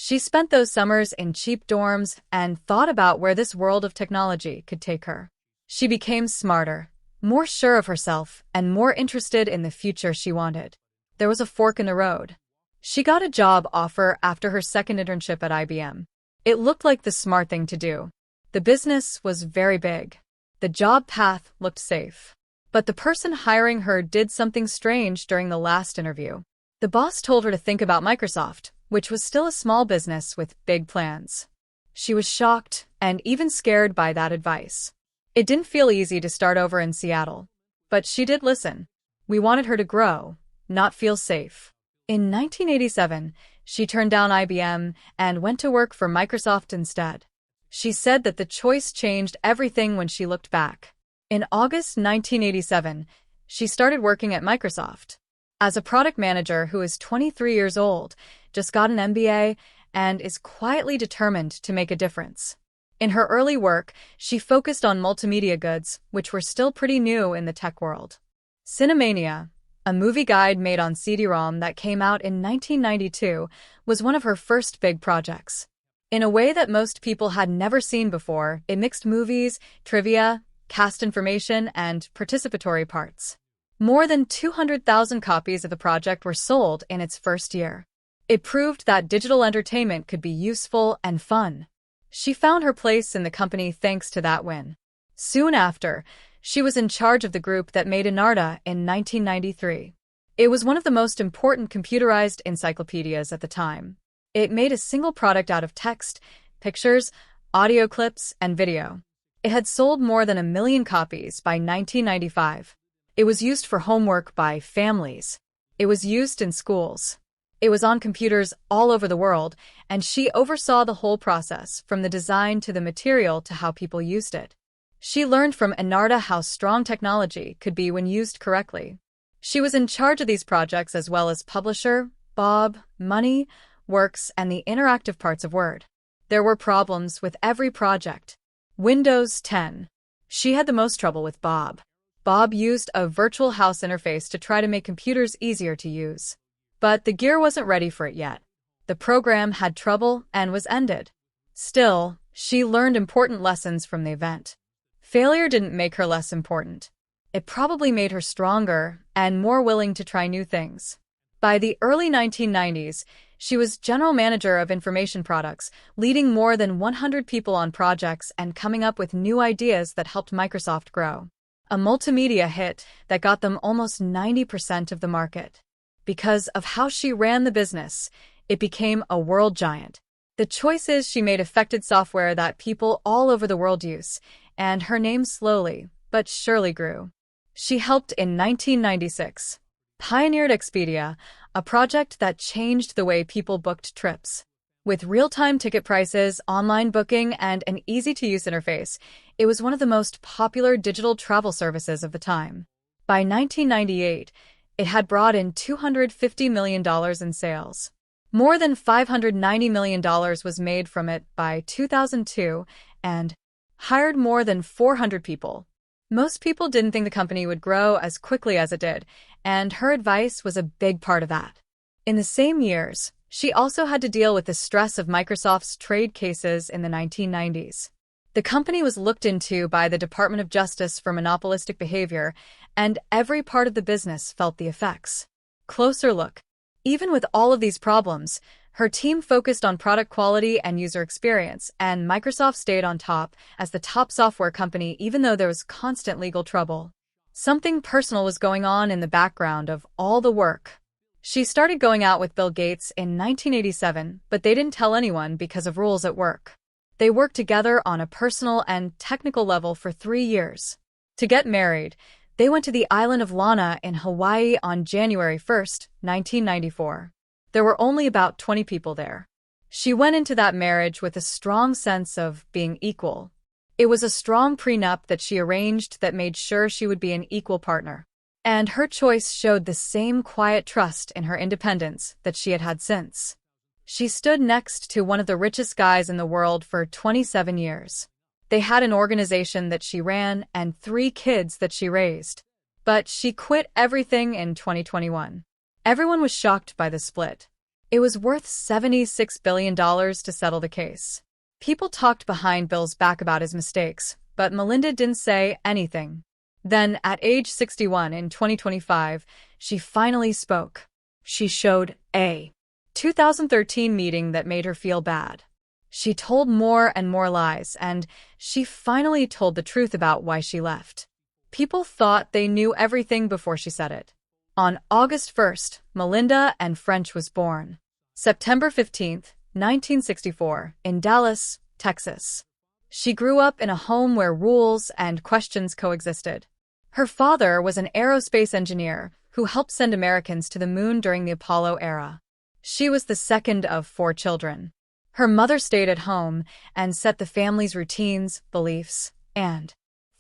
She spent those summers in cheap dorms and thought about where this world of technology could take her. She became smarter, more sure of herself, and more interested in the future she wanted. There was a fork in the road. She got a job offer after her second internship at IBM. It looked like the smart thing to do. The business was very big. The job path looked safe. But the person hiring her did something strange during the last interview. The boss told her to think about Microsoft, which was still a small business with big plans. She was shocked and even scared by that advice. It didn't feel easy to start over in Seattle. But she did listen. We wanted her to grow, not feel safe. In 1987, she turned down IBM and went to work for Microsoft instead. She said that the choice changed everything when she looked back. In August 1987, she started working at Microsoft as a product manager who is 23 years old, just got an MBA, and is quietly determined to make a difference. In her early work, she focused on multimedia goods, which were still pretty new in the tech world. Cinemania, a movie guide made on CD-ROM that came out in 1992, was one of her first big projects. In a way that most people had never seen before, it mixed movies, trivia, cast information, and participatory parts. More than 200,000 copies of the project were sold in its first year. It proved that digital entertainment could be useful and fun. She found her place in the company thanks to that win. Soon after, she was in charge of the group that made Enarta in 1993. It was one of the most important computerized encyclopedias at the time. It made a single product out of text, pictures, audio clips, and video. It had sold more than 1 million copies by 1995. It was used for homework by families. It was used in schools. It was on computers all over the world, and she oversaw the whole process, from the design to the material to how people used it. She learned from Enarta how strong technology could be when used correctly. She was in charge of these projects as well as publisher, Bob, money, works, and the interactive parts of Word. There were problems with every project. Windows 10. She had the most trouble with Bob. Bob used a virtual house interface to try to make computers easier to use. But the gear wasn't ready for it yet. The program had trouble and was ended. Still, she learned important lessons from the event. Failure didn't make her less important. It probably made her stronger and more willing to try new things. By the early 1990s, she was general manager of information products, leading more than 100 people on projects and coming up with new ideas that helped Microsoft grow. A multimedia hit that got them almost 90% of the market. Because of how she ran the business, it became a world giant. The choices she made affected software that people all over the world use, and her name slowly but surely grew. She helped in 1996. Pioneered Expedia, a project that changed the way people booked trips. With real-time ticket prices, online booking, and an easy-to-use interface, it was one of the most popular digital travel services of the time. By 1998, it had brought in $250 million in sales. More than $590 million was made from it by 2002 and hired more than 400 people. Most people didn't think the company would grow as quickly as it did, and her advice was a big part of that. In the same years, she also had to deal with the stress of Microsoft's trade cases in the 1990s. The company was looked into by the Department of Justice for monopolistic behavior, and every part of the business felt the effects. Closer look. Even with all of these problems, her team focused on product quality and user experience, and Microsoft stayed on top as the top software company even though there was constant legal trouble. Something personal was going on in the background of all the work. She started going out with Bill Gates in 1987, but they didn't tell anyone because of rules at work. They worked together on a personal and technical level for 3 years. To get married, they went to the island of Lana in Hawaii on January 1, 1994. There were only about 20 people there. She went into that marriage with a strong sense of being equal. It was a strong prenup that she arranged that made sure she would be an equal partner. And her choice showed the same quiet trust in her independence that she had had since. She stood next to one of the richest guys in the world for 27 years. They had an organization that she ran and 3 kids that she raised. But she quit everything in 2021. Everyone was shocked by the split. It was worth $76 billion to settle the case. People talked behind Bill's back about his mistakes, but Melinda didn't say anything. Then, at age 61 in 2025, she finally spoke. She showed a 2013 meeting that made her feel bad. She told more and more lies, and she finally told the truth about why she left. People thought they knew everything before she said it. On August 1st, Melinda and French was born. September 15th, 1964, in Dallas, Texas. She grew up in a home where rules and questions coexisted. Her father was an aerospace engineer who helped send Americans to the moon during the Apollo era. She was the second of 4 children. Her mother stayed at home and set the family's routines, beliefs, and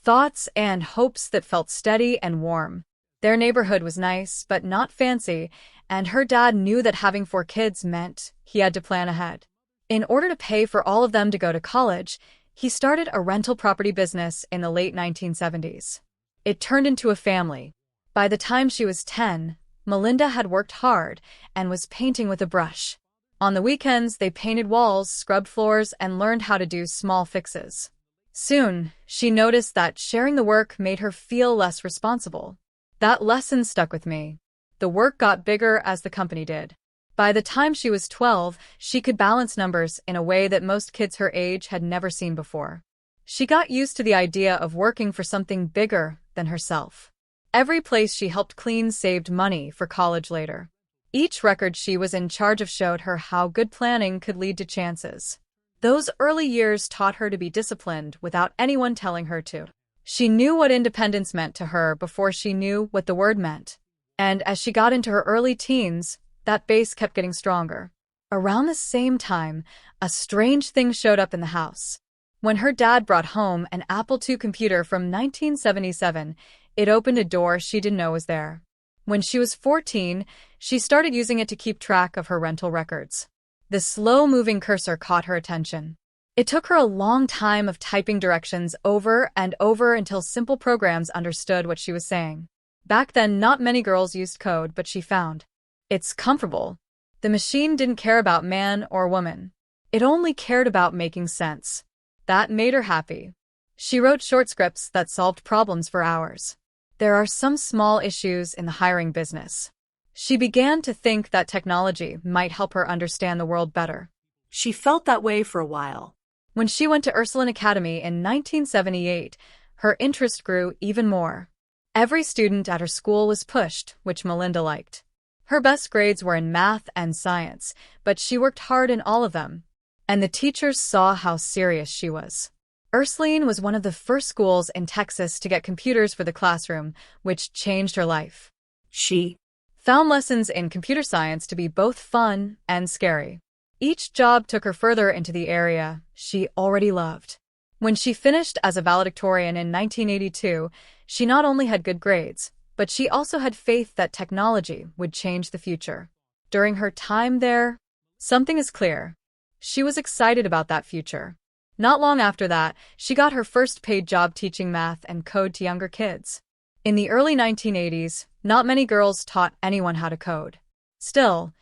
thoughts and hopes that felt steady and warm. Their neighborhood was nice, but not fancy, and her dad knew that having 4 kids meant he had to plan ahead. In order to pay for all of them to go to college, he started a rental property business in the late 1970s. It turned into a family. By the time she was 10, Melinda had worked hard and was painting with a brush. On the weekends, they painted walls, scrubbed floors, and learned how to do small fixes. Soon, she noticed that sharing the work made her feel less responsible. That lesson stuck with me. The work got bigger as the company did. By the time she was 12, she could balance numbers in a way that most kids her age had never seen before. She got used to the idea of working for something bigger than herself. Every place she helped clean saved money for college later. Each record she was in charge of showed her how good planning could lead to chances. Those early years taught her to be disciplined without anyone telling her to. She knew what independence meant to her before she knew what the word meant. And as she got into her early teens, that base kept getting stronger. Around the same time, a strange thing showed up in the house. When her dad brought home an Apple II computer from 1977, it opened a door she didn't know was there. When she was 14, she started using it to keep track of her rental records. The slow-moving cursor caught her attention. It took her a long time of typing directions over and over until simple programs understood what she was saying. Back then, not many girls used code, but she found it's comfortable. The machine didn't care about man or woman. It only cared about making sense. That made her happy. She wrote short scripts that solved problems for hours. There are some small issues in the hiring business. She began to think that technology might help her understand the world better. She felt that way for a while. When she went to Ursuline Academy in 1978, her interest grew even more. Every student at her school was pushed, which Melinda liked. Her best grades were in math and science, but she worked hard in all of them. And the teachers saw how serious she was. Ursuline was one of the first schools in Texas to get computers for the classroom, which changed her life. She found lessons in computer science to be both fun and scary. Each job took her further into the area she already loved. When she finished as a valedictorian in 1982, she not only had good grades, but she also had faith that technology would change the future. During her time there, something is clear. She was excited about that future. Not long after that, she got her first paid job teaching math and code to younger kids. In the early 1980s, not many girls taught anyone how to code. Still,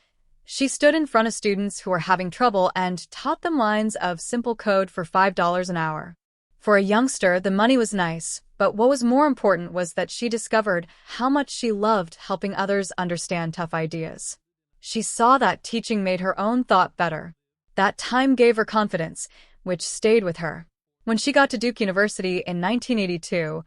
she stood in front of students who were having trouble and taught them lines of simple code for $5 an hour. For a youngster, the money was nice, but what was more important was that she discovered how much she loved helping others understand tough ideas. She saw that teaching made her own thought better. That time gave her confidence, which stayed with her. When she got to Duke University in 1982,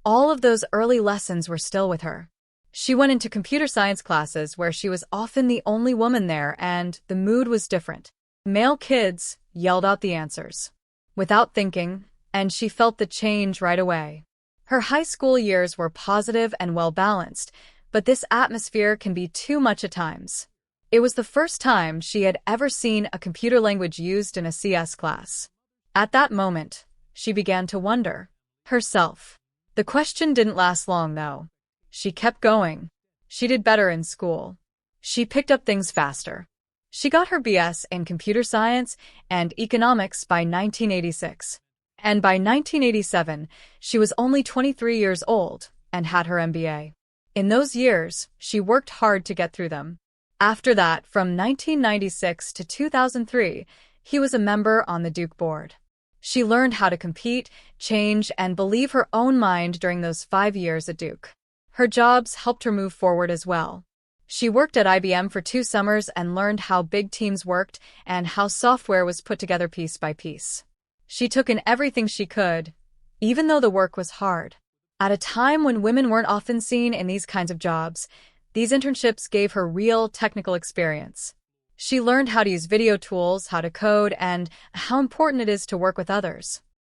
all of those early lessons were still with her. She went into computer science classes where she was often the only woman there, and the mood was different. Male kids yelled out the answers without thinking, and she felt the change right away. Her high school years were positive and well-balanced, but this atmosphere can be too much at times. It was the first time she had ever seen a computer language used in a CS class. At that moment, she began to wonder herself. The question didn't last long, though. She kept going. She did better in school. She picked up things faster. She got her BS in computer science and economics by 1986. And by 1987, she was only 23 years old and had her MBA. In those years, she worked hard to get through them. After that, from 1996 to 2003, he was a member on the Duke board. She learned how to compete, change, and believe her own mind during those 5 years at Duke. Her jobs helped her move forward as well. She worked at IBM for 2 summers and learned how big teams worked and how software was put together piece by piece. She took in everything she could, even though the work was hard. At a time when women weren't often seen in these kinds of jobs, these internships gave her real technical experience. She learned how to use video tools, how to code, and how important it is to work with others.